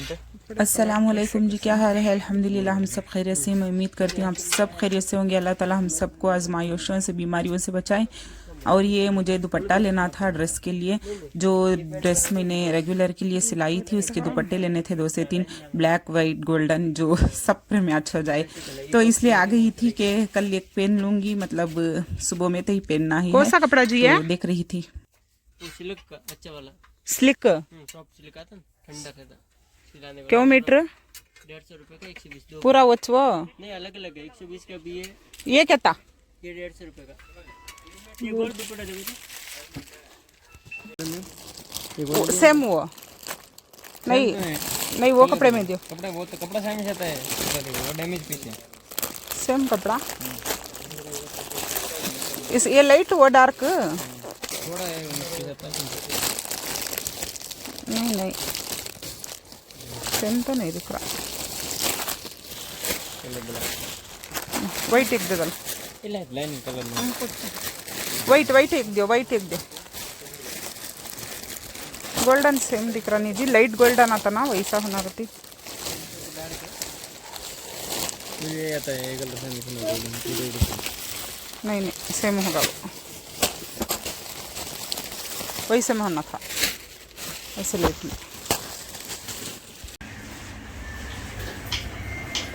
अस्सलाम वालेकुम जी, क्या हाल है? अल्हम्दुलिल्लाह हम सब खैरियत से हैं। मैं उम्मीद करती हूँ आप सब खैरियत से होंगे। अल्लाह ताला हम सबको आजमाइशों से, बीमारियों से बचाए। और ये मुझे दुपट्टा लेना था ड्रेस के लिए, जो ड्रेस मैंने रेगुलर के लिए सिलाई थी उसके दुपट्टे लेने थे 2 से 3, ब्लैक वाइट गोल्डन, जो सब पे मैच हो जाए। तो इसलिए आ गई थी कि कल एक पेन लूंगी, मतलब सुबह में तो ही पहनना ही है। कौन सा कपड़ा जी है? तो देख रही थी सिल्क का अच्छा वाला, स्लिक सॉफ्ट सिल्क आता ना, ठंडा था सिलाने वाला। क्यों मीटर? 150 रुपए का, 120 पूरा वो नहीं, अलग अलग है। 120 का भी है, ये क्या था? ये 150 रुपए का। ये गोल दुपट्टा देखो तो सेम वो नहीं नहीं, वो कपड़े में दो। कपड़ा, वो तो कपड़ा साइज आता है, वो डैमेज पीस है। सेम कपड़ा इस ये लाइट वो डार्क थोड़ा है उसके साथ। नहीं नहीं, सेम तो नहीं दिख रहा। वाइट एक दे दल, ಇಲ್ಲ ಲೈನ್ ಕಲರ್ में वाइट वाइट एक दो, वाइट एक दे। गोल्डन सेम दिख रहा नहीं जी, लाइट गोल्डन आता ना वैसा होना रहती। मुझे आता है ये कलर नहीं नहीं, सेम होगा वो, वैसे में होना था, ऐसे लाइट में।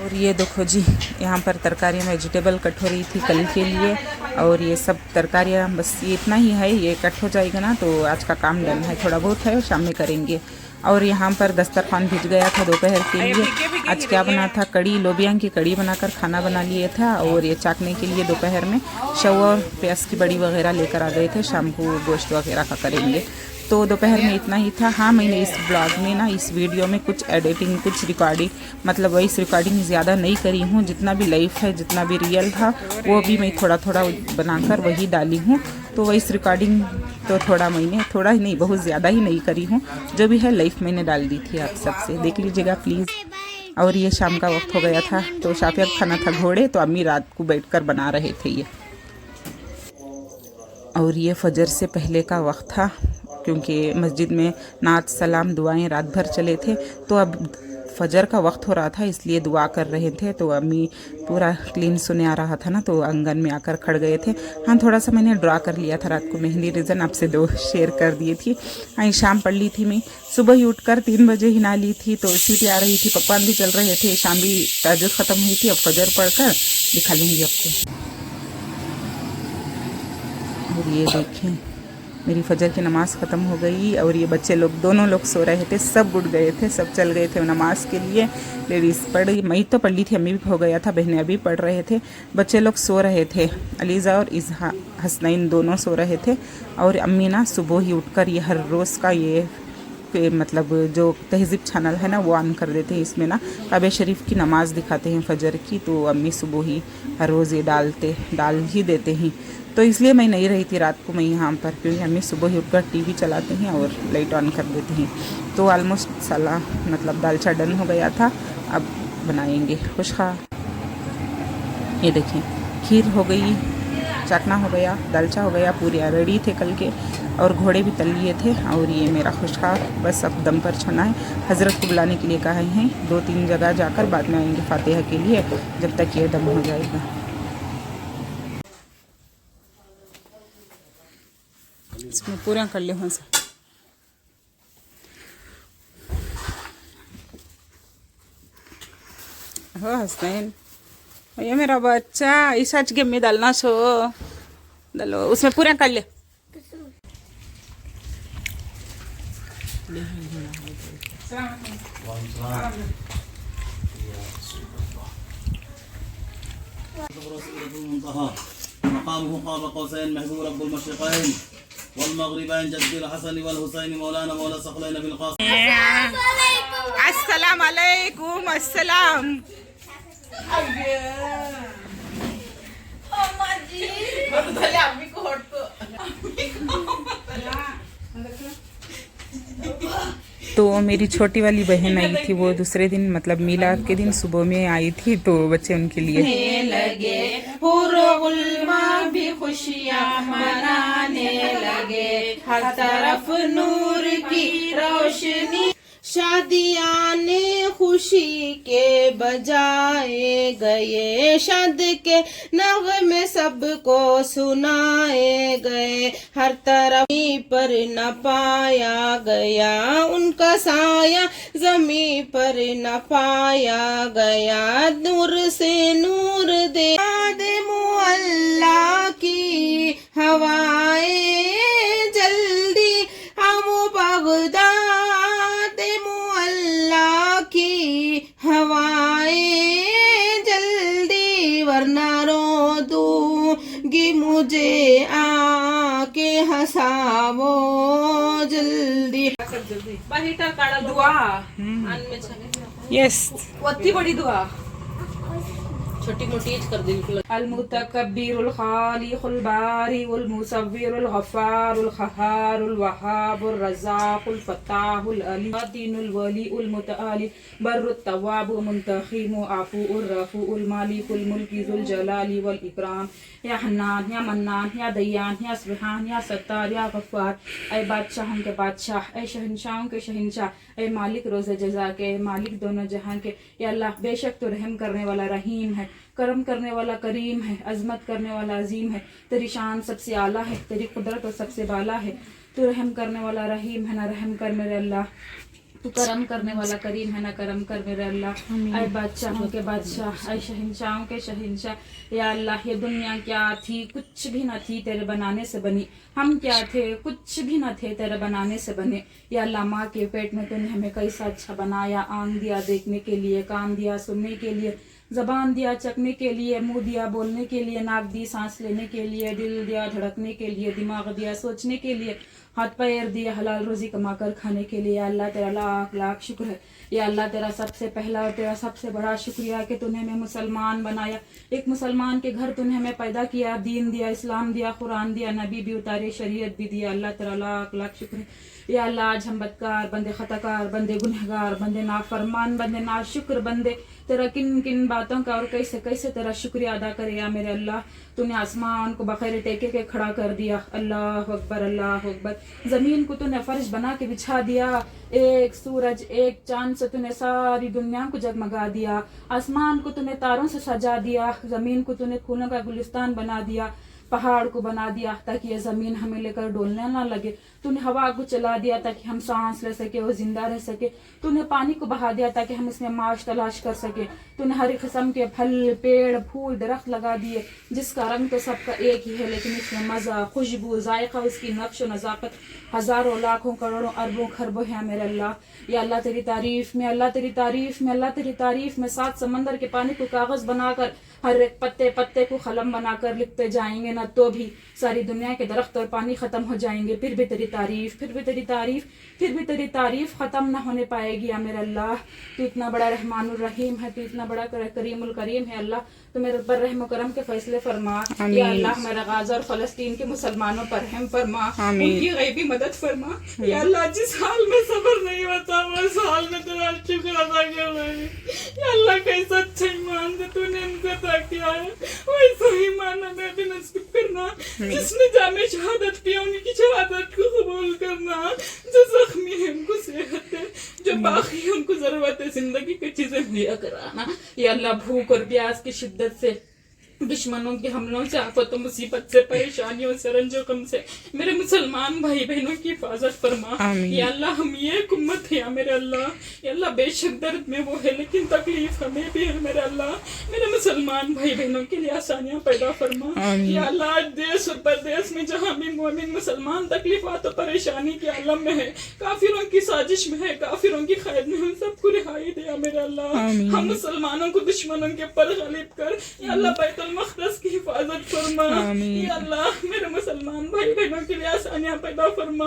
और ये देखो जी, यहाँ पर तरकारियाँ वेजिटेबल कट हो रही थी कल के लिए। और ये सब तरकारियाँ बस ये इतना ही है, ये कट हो जाएगा ना तो आज का काम डन है। थोड़ा बहुत है शाम में करेंगे। और यहाँ पर दस्तरखान भिज गया था दोपहर के लिए। आज क्या बना था? कड़ी, लोबिया की कड़ी बनाकर खाना बना लिए था। और ये चाकने के लिए दोपहर में शव और प्याज की बड़ी वगैरह लेकर आ गए थे, शाम को गोश्त वगैरह का करेंगे। तो दोपहर में इतना ही था। हाँ, मैंने इस ब्लॉग में ना, इस वीडियो में कुछ एडिटिंग, कुछ रिकॉर्डिंग, मतलब वॉइस रिकॉर्डिंग ज़्यादा नहीं करी हूँ। जितना भी लाइफ है, जितना भी रियल था, वो भी मैं थोड़ा थोड़ा बनाकर वही डाली हूँ। तो वॉइस रिकॉर्डिंग तो थोड़ा मैंने, थोड़ा ही नहीं, बहुत ज़्यादा ही नहीं करी हूँ। जो भी है लाइफ मैंने डाल दी थी, आप सबसे देख लीजिएगा प्लीज़। और ये शाम का वक्त हो गया था, तो शाफिया खाना था घोड़े, तो अम्मी रात को बैठकर बना रहे थे ये। और ये फजर से पहले का वक्त था, क्योंकि मस्जिद में नात सलाम दुआएं रात भर चले थे। तो अब फजर का वक्त हो रहा था, इसलिए दुआ कर रहे थे। तो अम्मी पूरा क्लीन सुने आ रहा था ना, तो आंगन में आकर खड़ गए थे। हाँ, थोड़ा सा मैंने ड्रा कर लिया था रात को, मेहंदी रीज़न आपसे 2 शेयर कर दिए थी। हाँ, शाम पढ़ ली थी मैं, सुबह ही उठकर 3 बजे ही नहा ली थी। तो सीटी आ रही थी, पकवान भी चल रहे थे, शाम भी ताजुद ख़त्म हुई थी। अब फजर पढ़कर दिखा लूँगी आपको। और ये देखें, मेरी फजर की नमाज़ ख़त्म हो गई। और ये बच्चे लोग, दोनों लोग सो रहे थे, सब उठ गए थे, सब चल गए थे नमाज़ के लिए। लेडीज़ पढ़, मैं तो पढ़ ली थी, अम्मी भी हो गया था, बहनें अभी पढ़ रहे थे। बच्चे लोग सो रहे थे, अलीज़ा और हसनैन दोनों सो रहे थे। और अम्मी ना सुबह ही उठकर ये हर रोज़ का ये मतलब जो तहज़ीब चैनल है ना, वो ऑन कर देते हैं। इसमें ना काबे शरीफ की नमाज़ दिखाते हैं फजर की। तो अम्मी सुबह ही हर रोज़ ये डाल ही देते हैं। तो इसलिए मैं नहीं रही थी रात को मैं यहाँ पर, क्योंकि अम्मी सुबह ही उठकर टीवी चलाते हैं और लाइट ऑन कर देते हैं। तो ऑलमोस्ट साला मतलब दालचा डन हो गया था, अब बनाएंगे खुशखा। ये देखें, खीर हो गई, चाकना हो गया, दालचा हो गया, पूरी रेडी थे कल के। और घोड़े भी तल लिए थे। और ये मेरा खुशखा बस अब दम पर छना है। हज़रत को बुलाने के लिए कहा हैं, 2-3 जगह जाकर बाद में आएंगे फातिहा के लिए, जब तक ये दम हो जाएगा। इसमें पूरा कर ले से। हो हसनैन, ये मेरा बच्चा, इस सच के में डालना सो डालो, उसमें पूरा कर ले। مقامه قاب قوسين محبوب رب المشرقين والمغربين جد الحسن والحسين مولانا مولى ثقلين بالقاسم. अस्सलाम वालेकुम, अस्सलाम। तो मेरी छोटी वाली बहन आई थी, वो दूसरे दिन मतलब मिलाद के दिन सुबह में आई थी। तो बच्चे उनके लिए लगे भी खुशियाँ मनाने लगे, हर तरफ नूर की रोशनी, शादियाँ आने خوشی کے بجائے گئے، شاد کے نغمے سب کو سنائے گئے، ہر طرف پر نہ پایا گیا ان کا سایہ، زمین پر نہ پایا گیا، نور سے نور دے خادم اللہ کی ہوائیں جلدی، ہم بغداد اللہ کی ہوائیں جلدی، ورنہ رو دوں گی مجھے آ کے ہنساو جلدی. دعا یس اتنی بڑی دعا چھوٹی موٹی کر دیں. المتکبر الخالق الباری المصور الغفار القہار الوہاب الرزاق الفتاح العلی الدین الولی المتعالی بر التواب منتقم عفو الرفوع المالک الملک ذو الجلال والاکرام، یا حنان یا منان یا دیان یا سبحان یا ستار یا غفار، اے بادشاہوں کے بادشاہ، اے شہنشاہوں کے شہنشاہ، اے مالک روز جزا کے، اے مالک دونوں جہاں کے. یا اللہ بے شک تو رحم کرنے والا رحیم ہے، کرم کرنے والا کریم ہے، عظمت کرنے والا عظیم ہے، تیری شان سب سے اعلیٰ ہے، تیری قدرت و سب سے بالا ہے. تو رحم کرنے والا رحیم ہے، نہ رحم کر میرے اللہ. تو کرم کرنے والا کریم ہے، نہ کرم کر میرے اللہ. اے بادشاہوں کے بادشاہ، اے شہنشاہوں کے شہنشاہ، یا اللہ یہ دنیا کیا تھی؟ کچھ بھی نہ تھی، تیرے بنانے سے بنی. ہم کیا تھے؟ کچھ بھی نہ تھے، تیرے بنانے سے بنے. یا اللہ ماں کے پیٹ میں تو نے ہمیں کیسا اچھا بنایا، آنکھ دیا دیکھنے کے لیے، کان دیا سننے کے لیے، زبان دیا چکنے کے لیے، منہ دیا بولنے کے لیے، ناک دی سانس لینے کے لیے، دل دیا دھڑکنے کے لیے، دماغ دیا سوچنے کے لیے، ہاتھ پیر دیا حلال روزی کما کر کھانے کے لیے. یا اللہ تیرا لاکھ لاکھ شکر ہے. یا اللہ تیرا سب سے پہلا اور تیرا سب سے بڑا شکریہ کہ تو نے ہمیں مسلمان بنایا. ایک مسلمان کے گھر تو نے ہمیں پیدا کیا، دین دیا، اسلام دیا، قرآن دیا، نبی بھی اتارے، شریعت بھی دیا. اللہ تیرا لاکھ لاکھ شکر ہے. یا اللہ آج ہم بدکار بندے، خطا کار بندے، گنہگار بندے، نافرمان بندے، ناشکر بندے، تیرا کن کن باتوں کا اور کیسے کیسے تیرا شکریہ ادا کرے. یا میرے اللہ تو نے آسمان کو بغیر ٹیکے کے کھڑا کر دیا. اللہ اکبر اللہ اکبر. زمین کو تو نے فرش بنا کے بچھا دیا. ایک سورج ایک چاند سے تو نے ساری دنیا کو جگمگا دیا. آسمان کو تو نے تاروں سے سجا دیا. زمین کو تو نے پھولوں کا گلستان بنا دیا. پہاڑ کو بنا دیا تاکہ یہ زمین ہمیں لے کر ڈولنے نہ لگے. تو نے ہوا کو چلا دیا تاکہ ہم سانس لے سکے اور زندہ رہ سکے. تو نے پانی کو بہا دیا تاکہ ہم اس میں معاش تلاش کر سکے. تو نے ہر قسم کے پھل پیڑ پھول درخت لگا دیے جس کا رنگ تو سب کا ایک ہی ہے، لیکن اس میں مزہ خوشبو ذائقہ اس کی نقش و نزاکت ہزاروں لاکھوں کروڑوں اربوں خربوں ہے میرے اللہ. یا اللہ تیری تعریف میں، اللہ تیری تعریف میں، اللہ تیری تعریف میں 7 سمندر کے پانی کو کاغذ بنا کر ہر ایک پتے پتے کو قلم بنا کر لکھتے جائیں گے نہ تو بھی ساری دنیا کے درخت اور پانی ختم ہو جائیں گے، پھر بھی تیری تعریف، پھر بھی تیری تعریف، پھر بھی تیری تعریف ختم نہ ہونے پائے گی. یا میرے اللہ تو اتنا بڑا رحمان الرحیم ہے، تو اتنا بڑا کریم الکریم ہے. اللہ تو میرے پر رحم و کرم کے فیصلے فرما. یا اللہ میرا غزہ اور فلسطین کے مسلمانوں پر رحم فرما، ان کی غیبی مدد فرما. یا اللہ جس حال میں صبر نہیں ہوتا وہ اس حال میں تیرا شکر ادا کر رہے ہیں. یا اللہ کیسا اچھا ایمان سے تو نے ان کو عطا کیا ہے، ویسا ایمان ہمیں بھی نصیب کرنا. جس نے جامع شہادت پیا ان کی شہادت کو قبول کرنا. جو زخمی ہے ان کو صحت ہے، جو باقی ہے ان کو ضرورت ہے زندگی کی چیزیں مہیا کرانا. یا اللہ بھوک اور پیاس کی شدت سے، دشمنوں کے حملوں سے، آفت و مصیبت سے، پریشانیوں سے، رنج و غم سے میرے مسلمان بھائی بہنوں کی حفاظت فرما. یا اللہ ہم یہ ایک امت ہے یا میرے اللہ. یا اللہ بے شک درد میں وہ ہے لیکن تکلیف ہمیں بھی ہے میرے اللہ. میرے مسلمان بھائی بہنوں کے لیے آسانیاں پیدا فرما. یا اللہ آج دیش اور پردیش میں جہاں بھی مومن مسلمان تکلیفات و پریشانی کے عالم میں ہے، کافروں کی سازش میں ہے، کافروں کی قید میں ہم سب کو رہائی دے یا میرے اللہ. ہم مسلمانوں کو دشمنوں کے پر غالب کر. یا اللہ بیت المقدس کی حفاظت فرما. یا اللہ میرے مسلمان بھائی بہنوں کے لیے آسانیاں پیدا فرما.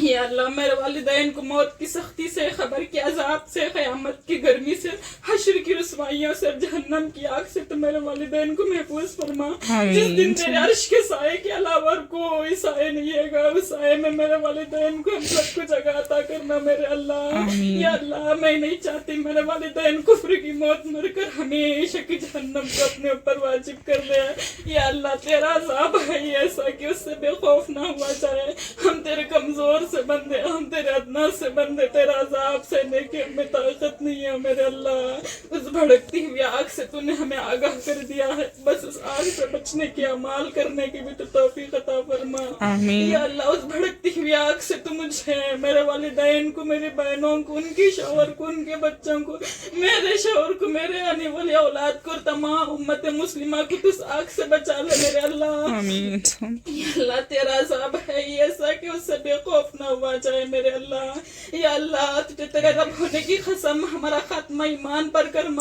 یا اللہ میرے والدین کو موت کی سختی سے، قبر کے عذاب سے، قیامت کی گرمی سے، حشر کی رسوائی रसवाइयों से, जहन्नम की आग से तो मेरे वालिदैन को महफूज फरमा। आमीन। जिस दिन तेरे अर्श के साए के अलावा और कोई साए नहीं है, उस साए में मेरे वालिदैन को हम सबको जगह अता करना मेरे अल्लाह। आमीन। या अल्लाह, मैं नहीं चाहती मेरे वालिदैन कुफ्र की मौत मरकर हमेशा की जहन्नम को अपने ऊपर वाजिब कर ले। या अल्लाह, तेरा अज़ाब है ऐसा कि उससे बेखौफ ना हुआ जाए। हम तेरे कमजोर से बंदे, हम तेरे अदना से बंदे, तेरा अज़ाब सहने की हमें ताकत नहीं है मेरे अल्लाह। उस भड़कती हुई आग से तूने हमें आगाह कर दिया है, बस उस आग से बचने के अमाल करने की भी तो तौफीक अता फरमा। आमीन। या अल्लाह, उस भड़कती हुई आग से तू मुझे, मेरे वालिदैन को, मेरी बहनों को, उनकी शौहर को, उनके बच्चों को, मेरे शौहर को, मेरे आने वाली औलाद को, तमाम उम्मत मुस्लिमा को तू उस आग से बचा ले मेरे अल्लाह। आमीन। या अल्लाह, तेरा अज़ाब है ऐसा कि उससे बेखौफ ना हुआ जाए मेरे अल्लाह। या अल्लाह, तुझे तेरे रब होने की कसम हमारा खात्मा ईमान पर करना।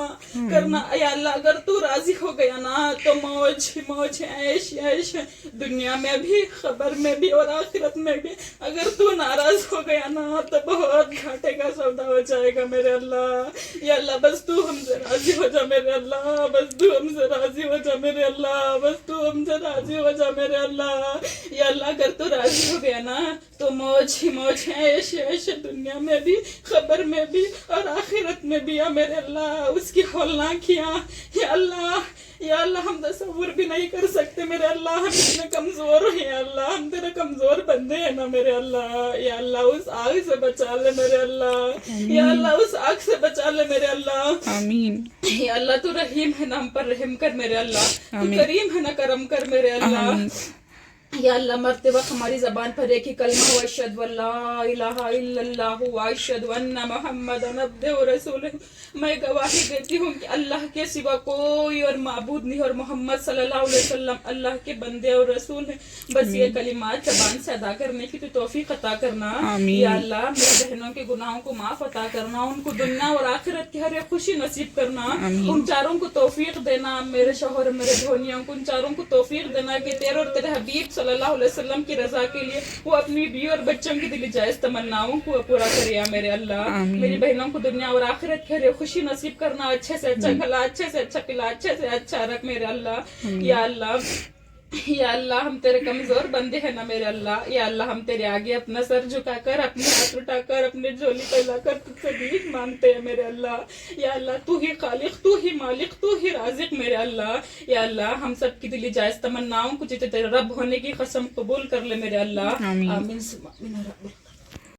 या अल्लाह, अगर तू राजी हो गया ना तो मौज ही मौज, ऐश ऐश, दुनिया में भी, खबर में भी और आखिरत में भी। अगर तू नाराज हो गया ना तो बहुत घाटे का सौदा हो जाएगा मेरे अल्लाह। या अल्लाह, बस तू हमसे राजी हो जा मेरे अल्लाह, बस तू हमसे राजी हो जा मेरे अल्लाह, बस तू हमसे राजी हो जा मेरे अल्लाह। या अल्लाह, अगर तू राजी हो गया ना तो मौज ही मौज, ऐश ऐश, दुनिया में भी, खबर में भी और आखिरत में भी। या मेरे अल्लाह, उसकी हौलनाकियाँ, या अल्लाह, या अल्लाह, हम तसव्वुर भी नहीं कर सकते मेरे अल्लाह। हम इतने कमजोर हैं अल्लाह, हम तेरे कमजोर बंदे हैं ना मेरे अल्लाह। या अल्लाह, उस आग से बचा ले मेरे अल्लाह। या अल्लाह, उस आग से बचा ले मेरे अल्लाह। आमीन। या अल्लाह, तू रहीम है ना, हम पर रहम कर मेरे अल्लाह। तू आमीन। करीम है ना, करम कर मेरे अल्लाह। आमीन। या अल्लाह, मरते वक्त हमारी जबान पर एक ही कलमा हो, अशहदु अल्ला इलाहा इल्लल्लाह व अशहदु अन्ना मुहम्मदन अब्दुहु व रसूलुहु। मैं गवाही देती हूँ कि अल्लाह के सिवा कोई और माबूद नहीं और मोहम्मद सल्लल्लाहु अलैहि वसल्लम अल्लाह के बंदे और रसूल हैं। बस ये कलिमात जबान से अदा करने की तो तौफीक अता करना। आमीन। या अल्लाह, मेरी बहनों के गुनाहों को माफ अता करना, उनको दुनिया और आखिरत की हर एक खुशी नसीब करना। आमीन। उन चारों को तौफीक देना, मेरे शौहर, मेरे धोनियों को, उन चारों को तौफीक देना कि तेरे और तेरे हबीब सल्लल्लाहु अलैहि वसल्लम की रजा के लिए वो अपनी बीवी और बच्चों की दिली जायज तमन्नाओं को पूरा करे या मेरे अल्लाह। आमीन। मेरी बहनों को दुनिया और आखिरत की हर एक खुशी नसीब करना, अच्छे से अच्छा खिला, अच्छे से अच्छा पिला, अच्छे से अच्छा रख मेरे अल्लाह। या अल्लाह, या अल्लाह, हम तेरे कमजोर बंदे हैं ना मेरे अल्लाह। या अल्लाह, हम तेरे आगे अपना सर झुकाकर, अपने हाथ उठाकर, अपने झोली फैलाकर तुझसे भीख मांगते हैं मेरे अल्लाह। या अल्लाह, तू ही खालिक, तू ही मालिक, तू ही राजिक मेरे अल्लाह। या अल्लाह, हम सब की दिली जायज तमन्नाओं को जिसे तेरे रब होने की कसम कबूल कर ले मेरे अल्लाह। आमीन। आमीन।